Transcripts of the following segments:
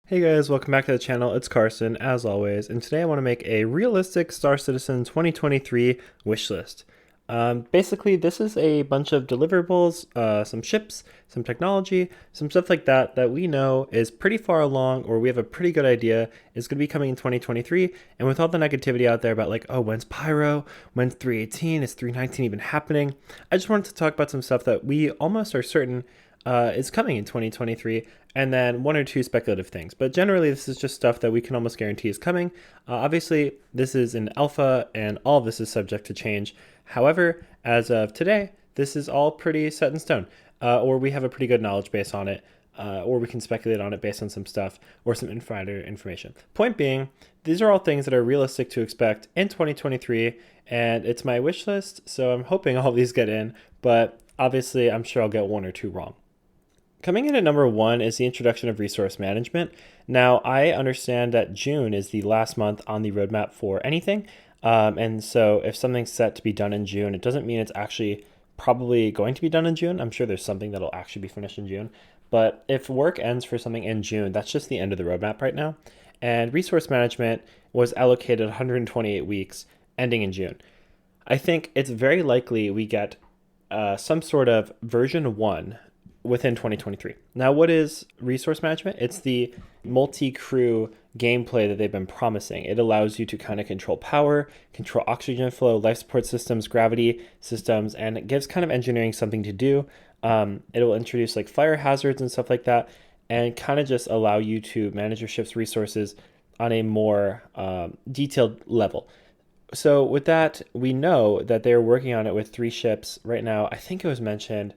Hey guys, welcome back to the channel. It's Carson, as always, and today I want to make a realistic Star Citizen 2023 wish list. Basically, this is a bunch of deliverables, some ships, some technology, some stuff like that that we know is pretty far along, or we have a pretty good idea is going to be coming in 2023. And with all the negativity out there about like, oh, when's Pyro? When's 318? Is 319 even happening? I just wanted to talk about some stuff that we almost are certain is coming in 2023, and then one or two speculative things. But generally, this is just stuff that we can almost guarantee is coming. Obviously, this is an alpha, and all of this is subject to change. However, as of today, this is all pretty set in stone, or we have a pretty good knowledge base on it. Or we can speculate on it based on some stuff or some insider information. Point being, these are all things that are realistic to expect in 2023, and it's my wish list, so I'm hoping all of these get in, but obviously I'm sure I'll get one or two wrong. Coming in at number one is the introduction of resource management. Now, I understand that June is the last month on the roadmap for anything. And so if something's set to be done in June, it doesn't mean it's actually probably going to be done in June. I'm sure there's something that'll actually be finished in June. But if work ends for something in June, that's just the end of the roadmap right now. And resource management was allocated 128 weeks ending in June. I think it's very likely we get some sort of version one within 2023. Now, what is resource management? It's the multi-crew gameplay that they've been promising. It allows you to kind of control power, control oxygen flow, life support systems, gravity systems, and it gives kind of engineering something to do. It will introduce like fire hazards and stuff like that, and kind of just allow you to manage your ship's resources on a more detailed level. So with that, we know that they're working on it with 3 ships right now. I think it was mentioned.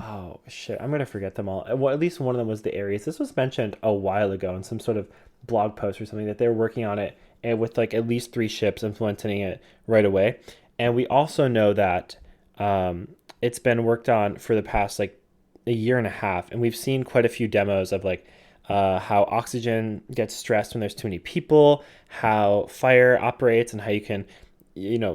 Oh shit, I'm gonna forget them all. Well, at least one of them was the Ares. This was mentioned a while ago in some sort of blog post or something that they're working on it and with like at least 3 ships implementing it right away. And we also know that it's been worked on for the past like a year and a half, and we've seen quite a few demos of like how oxygen gets stressed when there's too many people, how fire operates, and how you can,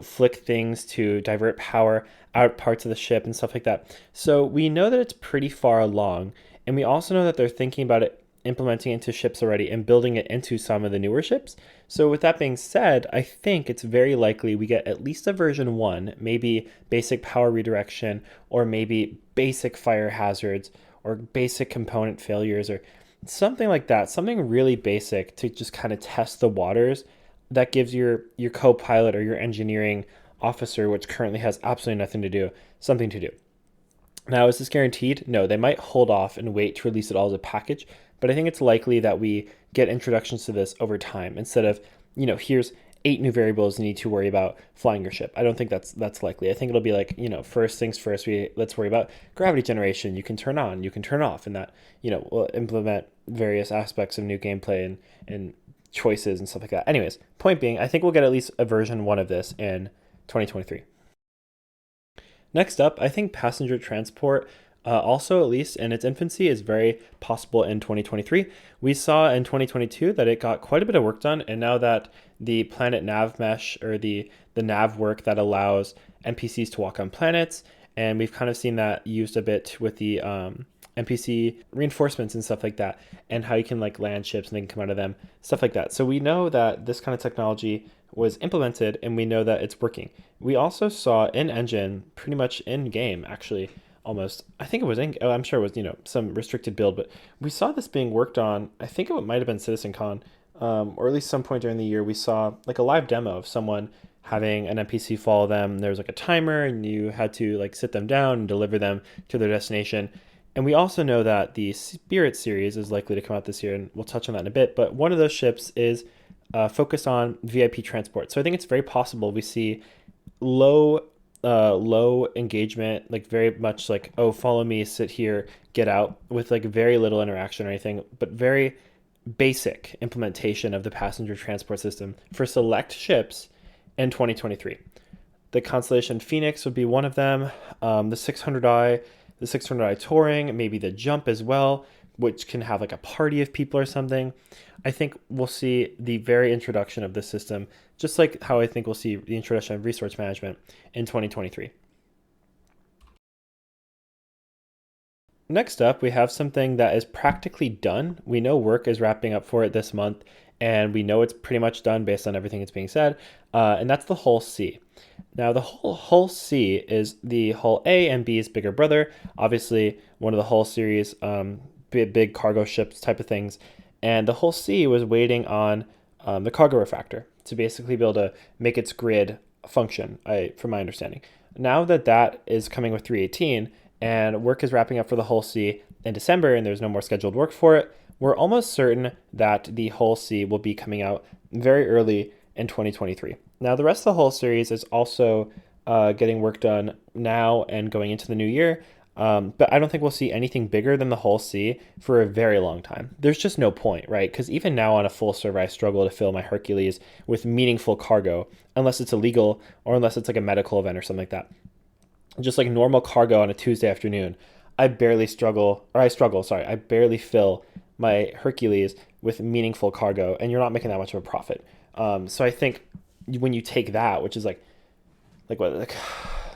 flick things to divert power out parts of the ship and stuff like that. So we know that it's pretty far along, and we also know that they're thinking about it implementing into ships already and building it into some of the newer ships. So with that being said, I think it's very likely we get at least a version 1, maybe basic power redirection, or maybe basic fire hazards, or basic component failures, or something like that, something really basic to just kind of test the waters that gives your co-pilot or your engineering officer, which currently has absolutely nothing to do, something to do. Now, is this guaranteed? No, they might hold off and wait to release it all as a package, but I think it's likely that we get introductions to this over time instead of, here's 8 new variables you need to worry about flying your ship. I don't think that's likely. I think it'll be like, first things first, let's worry about gravity generation. You can turn on, you can turn off, and that, will implement various aspects of new gameplay and choices and stuff like that. Anyways, point being, I think we'll get at least a version 1 of this in 2023. Next up, I think passenger transport, also at least in its infancy, is very possible in 2023. We saw in 2022 that it got quite a bit of work done, and now that the planet nav mesh, or the nav work that allows NPCs to walk on planets, and we've kind of seen that used a bit with the NPC reinforcements and stuff like that, and how you can like land ships and they can come out of them, stuff like that. So we know that this kind of technology was implemented, and we know that it's working. We also saw in engine, pretty much in game actually, almost, I think it was in, I'm sure it was, some restricted build, but we saw this being worked on. I think it might have been CitizenCon, or at least some point during the year, we saw like a live demo of someone having an NPC follow them. There was like a timer, and you had to like sit them down and deliver them to their destination. And we also know that the Spirit series is likely to come out this year, and we'll touch on that in a bit. But one of those ships is focused on VIP transport. So I think it's very possible we see low engagement, like very much like, oh, follow me, sit here, get out, with like very little interaction or anything, but very basic implementation of the passenger transport system for select ships in 2023. The Constellation Phoenix would be one of them. The 600i, the 600i Touring, maybe the Jump as well, which can have like a party of people or something. I think we'll see the very introduction of this system, just like how I think we'll see the introduction of resource management in 2023. Next up, we have something that is practically done. We know work is wrapping up for it this month, and we know it's pretty much done based on everything that's being said, and that's the Hull C. Now, the Hull C is the Hull A and B's bigger brother, obviously one of the Hull series, big cargo ships type of things, and the Hull C was waiting on the cargo refractor to basically be able to make its grid function, from my understanding. Now that that is coming with 318 and work is wrapping up for the Hull C in December and there's no more scheduled work for it, we're almost certain that the Hull C will be coming out very early in 2023. Now, the rest of the Hull series is also getting work done now and going into the new year. But I don't think we'll see anything bigger than the Hull C for a very long time. There's just no point, right? Because even now on a full server, I struggle to fill my Hercules with meaningful cargo, unless it's illegal or unless it's like a medical event or something like that. Just like normal cargo on a Tuesday afternoon, I barely fill my Hercules with meaningful cargo, and you're not making that much of a profit. So I think when you take that, which is like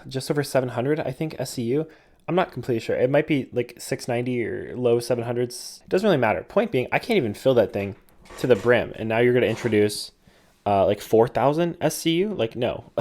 just over 700, I think SCU. I'm not completely sure. It might be like 690 or low 700s. It doesn't really matter. Point being, I can't even fill that thing to the brim. And now you're going to introduce like 4,000 SCU? Like, no.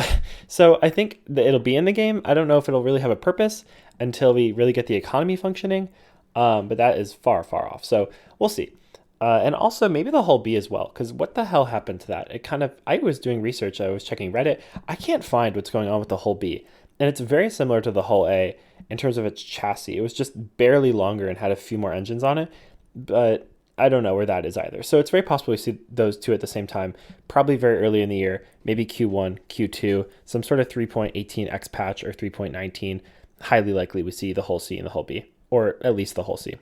So I think that it'll be in the game. I don't know if it'll really have a purpose until we really get the economy functioning. But that is far, far off. So we'll see. And also maybe the Hull B as well, because what the hell happened to that? I was doing research. I was checking Reddit. I can't find what's going on with the Hull B. And it's very similar to the Hull A in terms of its chassis. It was just barely longer and had a few more engines on it, but I don't know where that is either. So it's very possible we see those two at the same time, probably very early in the year, maybe Q1, Q2, some sort of 3.18X patch or 3.19. Highly likely we see the Hull C and the Hull B, or at least the Hull C.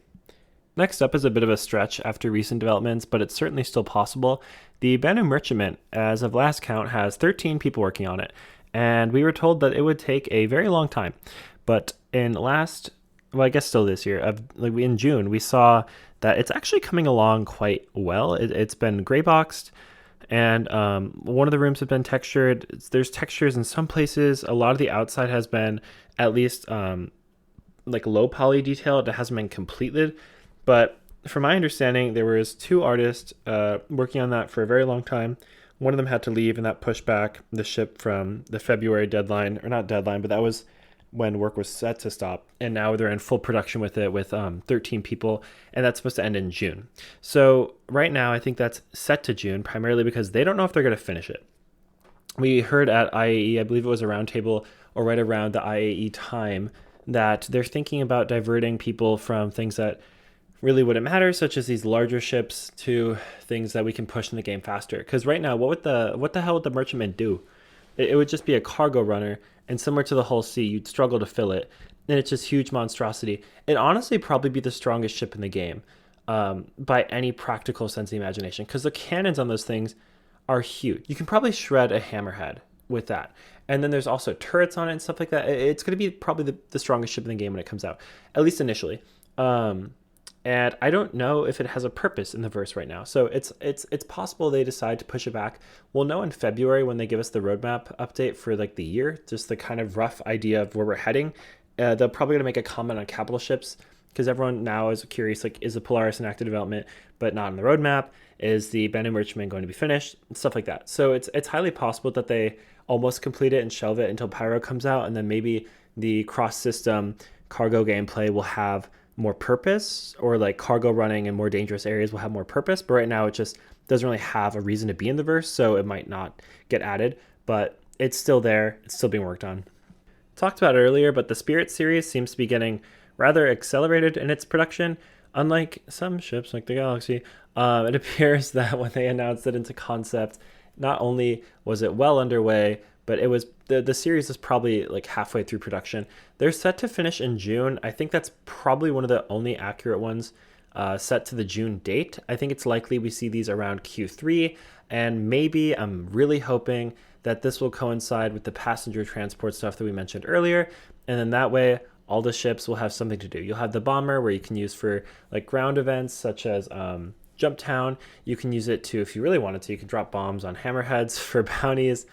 Next up is a bit of a stretch after recent developments, but it's certainly still possible. The Banu merchantman, as of last count, has 13 people working on it, and we were told that it would take a very long time. But I guess still this year, in June, we saw that it's actually coming along quite well. It's been gray boxed, and one of the rooms has been textured. There's textures in some places. A lot of the outside has been at least like low poly detail. It hasn't been completed. But from my understanding, there was 2 artists working on that for a very long time. One of them had to leave, and that pushed back the ship from the February deadline, or not deadline, but that was when work was set to stop. And now they're in full production with it with 13 people, and that's supposed to end in June. So right now, I think that's set to June, primarily because they don't know if they're going to finish it. We heard at IAE, I believe it was a roundtable or right around the IAE time, that they're thinking about diverting people from things that really wouldn't matter, such as these larger ships, to things that we can push in the game faster. Because right now, what the hell would the merchantman do? It would just be a cargo runner, and similar to the Hull C, you'd struggle to fill it, and it's just huge monstrosity. It'd honestly probably be the strongest ship in the game by any practical sense of the imagination, because the cannons on those things are huge. You can probably shred a hammerhead with that. And then there's also turrets on it and stuff like that. It's going to be probably the strongest ship in the game when it comes out, at least initially. And I don't know if it has a purpose in the verse right now. So it's possible they decide to push it back. We'll know in February when they give us the roadmap update for like the year, just the kind of rough idea of where we're heading. They're probably going to make a comment on capital ships, because everyone now is curious, like, is the Polaris in active development but not on the roadmap? Is the Banu merchantman going to be finished? Stuff like that. So it's highly possible that they almost complete it and shelve it until Pyro comes out, and then maybe the cross-system cargo gameplay will have more purpose, or like cargo running in more dangerous areas will have more purpose. But right now it just doesn't really have a reason to be in the verse, so it might not get added, but it's still there. It's still being worked on. Talked about it earlier, but the Spirit series seems to be getting rather accelerated in its production. Unlike some ships like the Galaxy, it appears that when they announced it into concept, not only was it well underway, but it was the series is probably like halfway through production. They're set to finish in June. I think that's probably one of the only accurate ones set to the June date. I think it's likely we see these around Q3, and maybe I'm really hoping that this will coincide with the passenger transport stuff that we mentioned earlier, and then that way all the ships will have something to do. You'll have the bomber, where you can use for like ground events such as Jump Town. You can use it to, if you really wanted to, you could drop bombs on hammerheads for bounties,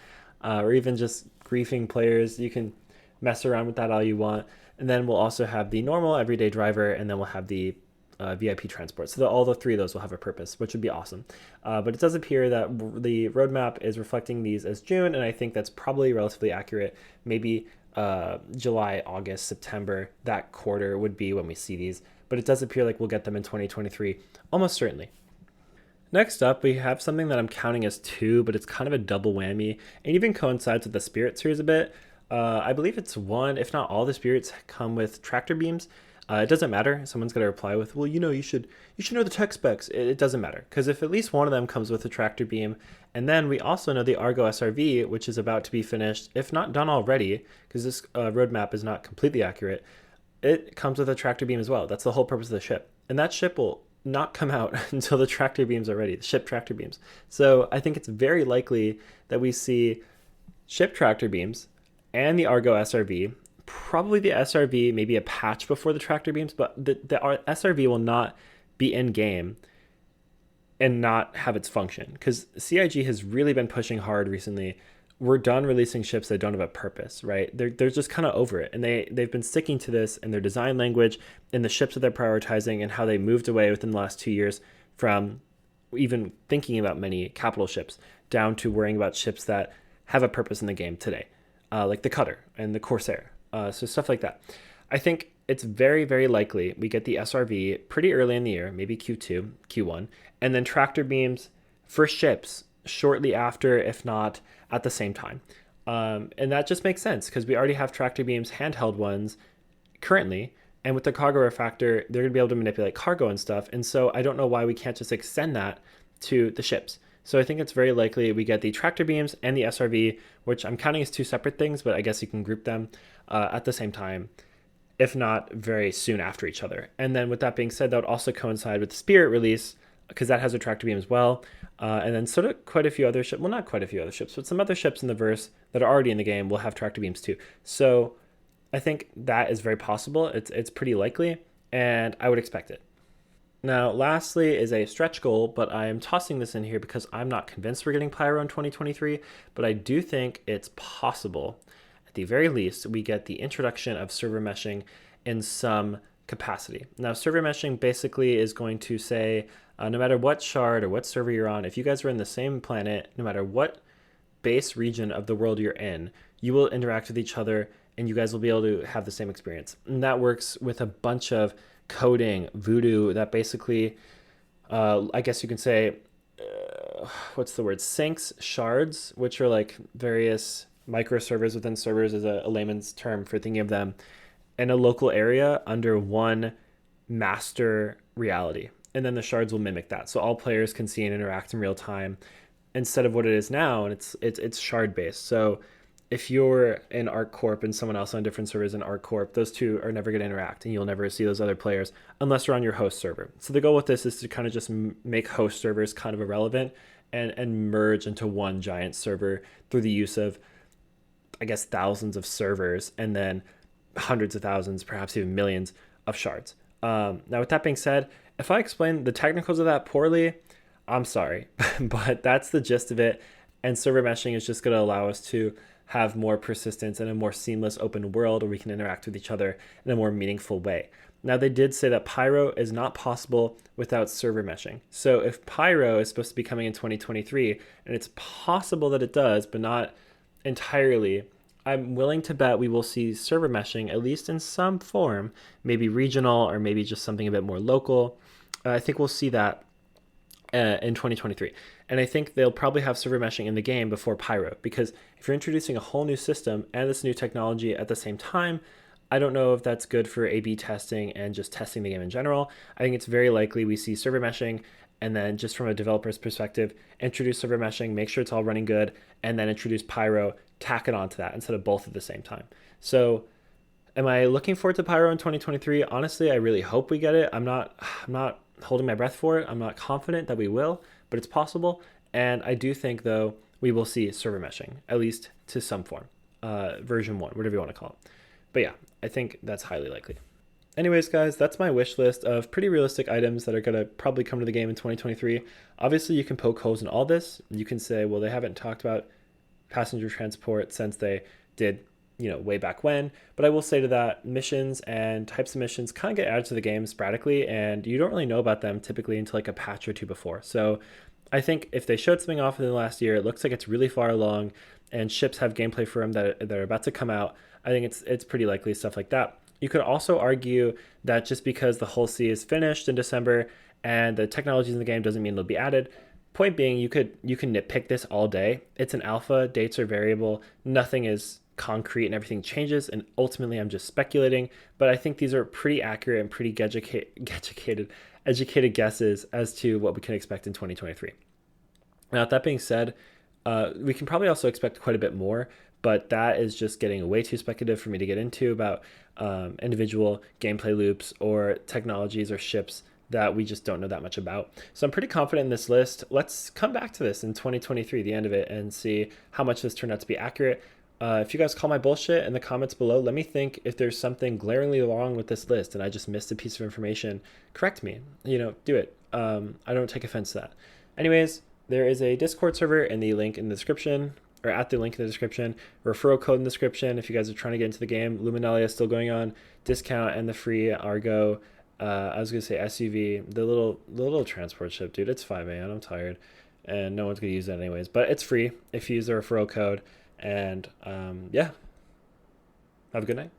or even just griefing players. You can mess around with that all you want. And then we'll also have the normal everyday driver, and then we'll have the VIP transport. So all the three of those will have a purpose, which would be awesome. But it does appear that the roadmap is reflecting these as June, and I think that's probably relatively accurate. Maybe July, August, September, that quarter would be when we see these. But it does appear like we'll get them in 2023, almost certainly. Next up, we have something that I'm counting as 2, but it's kind of a double whammy, and even coincides with the Spirit series a bit. I believe it's 1, if not all the Spirits come with tractor beams. It doesn't matter. Someone's going to reply with, well, you should know the tech specs. It doesn't matter, because if at least one of them comes with a tractor beam, and then we also know the Argo SRV, which is about to be finished, if not done already, because this roadmap is not completely accurate, it comes with a tractor beam as well. That's the whole purpose of the ship. And that ship will not come out until the tractor beams are ready, the ship tractor beams. So I think it's very likely that we see ship tractor beams and the Argo SRV, probably the SRV, maybe a patch before the tractor beams, but the SRV will not be in game and not have its function, because CIG has really been pushing hard recently. We're done releasing ships that don't have a purpose, right? They're just kind of over it, and they've been sticking to this in their design language, in the ships that they're prioritizing, and how they moved away within the last 2 years from even thinking about many capital ships down to worrying about ships that have a purpose in the game today, like the Cutter and the Corsair. So stuff like that. I think it's very, very likely we get the SRV pretty early in the year, maybe Q2, Q1, and then tractor beams for ships shortly after, if not at the same time. And that just makes sense, because we already have tractor beams, handheld ones, currently, and with the cargo refactor, they're going to be able to manipulate cargo and stuff. And so I don't know why we can't just extend that to the ships. So I think it's very likely we get the tractor beams and the SRV, which I'm counting as 2 separate things, but I guess you can group them at the same time, if not very soon after each other. And then with that being said, that would also coincide with the Spirit release, because that has a tractor beam as well. And then sort of quite a few other ships, well, not quite a few other ships, but some other ships in the verse that are already in the game will have tractor beams too. So I think that is very possible. It's pretty likely, and I would expect it. Now, lastly is a stretch goal, but I am tossing this in here because I'm not convinced we're getting Pyro in 2023, but I do think it's possible. At the very least, we get the introduction of server meshing in some capacity. Now, server meshing basically is going to say, no matter what shard or what server you're on, if you guys are in the same planet, no matter what base region of the world you're in, you will interact with each other and you guys will be able to have the same experience. And that works with a bunch of coding, voodoo, that basically, I guess you can say, what's the word? Syncs shards, which are like various microservers within servers, is a layman's term for thinking of them, in a local area under one master reality. And then the shards will mimic that. So all players can see and interact in real time instead of what it is now. And it's shard based. So if you're in ArcCorp and someone else on different servers in ArcCorp, those two are never going to interact, and you'll never see those other players unless you're on your host server. So the goal with this is to kind of just make host servers kind of irrelevant and merge into one giant server through the use of, I guess, thousands of servers and then hundreds of thousands, perhaps even millions of shards. Now, with that being said, if I explain the technicals of that poorly, I'm sorry, but that's the gist of it. And server meshing is just going to allow us to have more persistence and a more seamless open world where we can interact with each other in a more meaningful way. Now, they did say that Pyro is not possible without server meshing. So if Pyro is supposed to be coming in 2023, and it's possible that it does, but not entirely, I'm willing to bet we will see server meshing, at least in some form, maybe regional or maybe just something a bit more local. I think we'll see that in 2023. And I think they'll probably have server meshing in the game before Pyro, because if you're introducing a whole new system and this new technology at the same time, I don't know if that's good for A/B testing and just testing the game in general. I think it's very likely we see server meshing, and then just from a developer's perspective, introduce server meshing, make sure it's all running good, and then introduce Pyro, tack it onto that instead of both at the same time. So am I looking forward to Pyro in 2023? Honestly, I really hope we get it. I'm not holding my breath for it. I'm not confident that we will, but it's possible. And I do think, though, we will see server meshing, at least to some form, version 1, whatever you want to call it. But yeah, I think that's highly likely. Anyways, guys, that's my wish list of pretty realistic items that are going to probably come to the game in 2023. Obviously, you can poke holes in all this. You can say, well, they haven't talked about passenger transport since they did way back when. But I will say to that, missions and types of missions kind of get added to the game sporadically, and you don't really know about them typically until like a patch or two before. So I think if they showed something off in the last year, it looks like it's really far along, and ships have gameplay for them that are about to come out. I think it's pretty likely stuff like that. You could also argue that just because the Hull C is finished in December and the technologies in the game doesn't mean it'll be added. Point being, you can nitpick this all day. It's an alpha, dates are variable, nothing is concrete, and everything changes. And ultimately, I'm just speculating. But I think these are pretty accurate and pretty educated guesses as to what we can expect in 2023. Now, that being said, we can probably also expect quite a bit more, but that is just getting way too speculative for me to get into about individual gameplay loops or technologies or ships that we just don't know that much about. So I'm pretty confident in this list. Let's come back to this in 2023, the end of it, and see how much this turned out to be accurate. If you guys call my bullshit in the comments below, let me think if there's something glaringly wrong with this list and I just missed a piece of information. Correct me, do it. I don't take offense to that. Anyways, there is a Discord server in the link in the description, or at the link in the description, referral code in the description. If you guys are trying to get into the game, Luminalia is still going on, discount, and the free Argo, I was going to say SUV, the little transport ship, dude. It's 5 a.m. I'm tired, and no one's going to use that anyways, but it's free if you use the referral code. And yeah, have a good night.